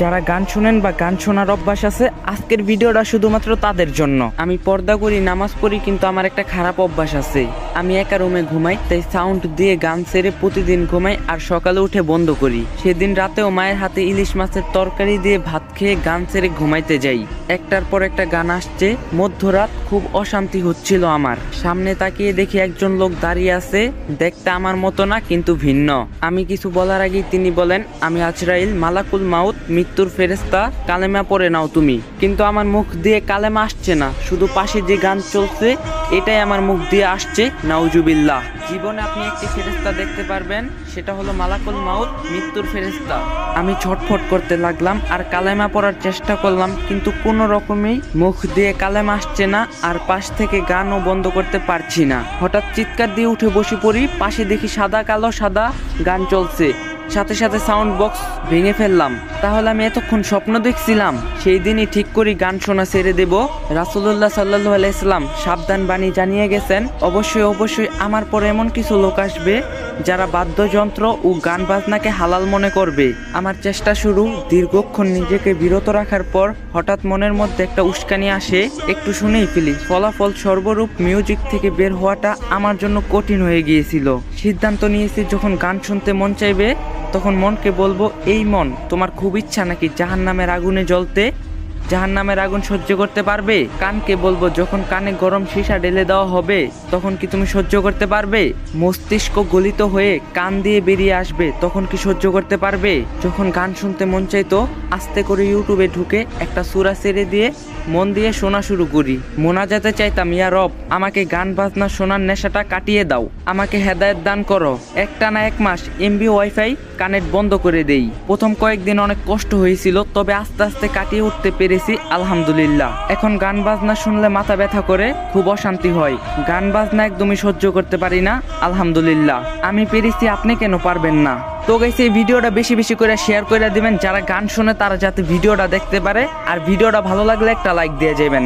যারা গান শুনেন বা গান শোনার অভ্যাস আছে, আজকের ভিডিওটা শুধুমাত্র তাদের জন্য। আমি পর্দা করি, নামাজ পড়ি, কিন্তু আমার একটা খারাপ অভ্যাস আছে। আমি একা রুমে ঘুমাই, তাই সাউন্ড দিয়ে গান ছেড়ে প্রতিদিন ঘুমাই আর সকালে উঠে বন্ধ করি। সেদিন রাতেও মায়ের হাতে ইলিশ মাছের তরকারি দিয়ে ভাত খেয়ে গান ছেড়ে ঘুমাইতে যাই। একটার পর একটা গান আসছে। মধ্যরাত, খুব অশান্তি হচ্ছিল আমার। সামনে তাকিয়ে দেখি একজন লোক দাঁড়িয়ে আছে, দেখতে আমার মতো না কিন্তু ভিন্ন। আমি কিছু বলার আগেই তিনি বলেন, আমি আজরাইল, মালাকুল মাউত, মৃত্যুর ফেরেশতা, কালেমা পড়ে নাও তুমি। কিন্তু আমার মুখ দিয়ে কালেমা আসছে না, শুধু পাশে যে গান চলছে এটাই আমার মুখ দিয়ে আসছে। নাউজুবিল্লাহ। জীবনে আপনি একটি ফেরেশতা দেখতে পারবেন, সেটা হলো মালাকুল মাউত, মৃত্যুর ফেরেশতা। আমি ছটফট করতে লাগলাম আর কালেমা পড়ার চেষ্টা করলাম, কিন্তু কোনো রকমেই মুখ দিয়ে কালেমা আসছে না আর পাশ থেকে গানও বন্ধ করতে পারছি না। হঠাৎ চিৎকার দিয়ে উঠে বসে পড়ি। পাশে দেখি সাদা কালো সাদা গান চলছে, সাথে সাথে সাউন্ড বক্স ভেঙে ফেললাম। তাহলে আমি এতক্ষণ স্বপ্ন দেখছিলাম? সেই দিনই ঠিক করি গান শোনা ছেড়ে দেব। রাসূলুল্লাহ সাল্লাল্লাহু আলাইহি সাল্লাম সাবধান বাণী জানিয়ে গেছেন, অবশ্যই আমার পরে এমন কিছু লোক আসবে যারা বাদ্যযন্ত্র ও গান বাজনাকে হালাল মনে করবে। আমার চেষ্টা শুরু। দীর্ঘক্ষণ নিজেকে বিরত রাখার পর হঠাৎ মনের মধ্যে একটা উস্কানি আসে, একটু শুনেই ফেলি। ফলাফল সর্বরূপ মিউজিক থেকে বের হওয়াটা আমার জন্য কঠিন হয়ে গিয়েছিল। সিদ্ধান্ত নিয়েছি, যখন গান শুনতে মন চাইবে তখন মনকে বলবো, এই মন, তোমার খুব ইচ্ছা নাকি জাহান্নামের আগুনে জ্বলতে? জাহান্নামের আগুন সহ্য করতে পারবে? কানকে বলবো, যখন কানে গরম সীসা ঢেলে দেওয়া হবে তখন কি তুমি সহ্য করতে পারবে? মস্তিষ্ক গলিত হয়ে কান দিয়ে বেরিয়ে আসবে, তখন কি সহ্য করতে পারবে? যখন গান শুনতে মন চাইতো, আস্তে করে ইউটিউবে ঢুকে একটা সূরা ছেড়ে দিয়ে মন দিয়ে শোনা শুরু করি। মোনাজাতে চাইতাম, ইয়া রব, আমাকে গান বাজনা শোনার নেশাটা কাটিয়ে দাও, আমাকে হেদায়েত দান করো। একটানা 1 মাস এমবি ওয়াইফাই কানেক্ট বন্ধ করে দেই। প্রথম কয়েকদিন অনেক কষ্ট হয়েছিল, তবে আস্তে আস্তে কাটিয়ে উঠতে পেরেছি, আলহামদুলিল্লাহ। এখন গান বাজনা শুনলে মাথা ব্যথা করে, খুব অশান্তি হয়। গান বাজনা একদমই সহ্য করতে পারি না, আলহামদুলিল্লাহ। আমি পেরেছি, আপনি কেন পারবেন না? তো গাইস, এই ভিডিওটা বেশি বেশি করে শেয়ার করে দিবেন, যারা গান শুনে তারা যাতে ভিডিওটা দেখতে পারে। আর ভিডিওটা ভালো লাগলে একটা লাইক দিয়ে যাবেন।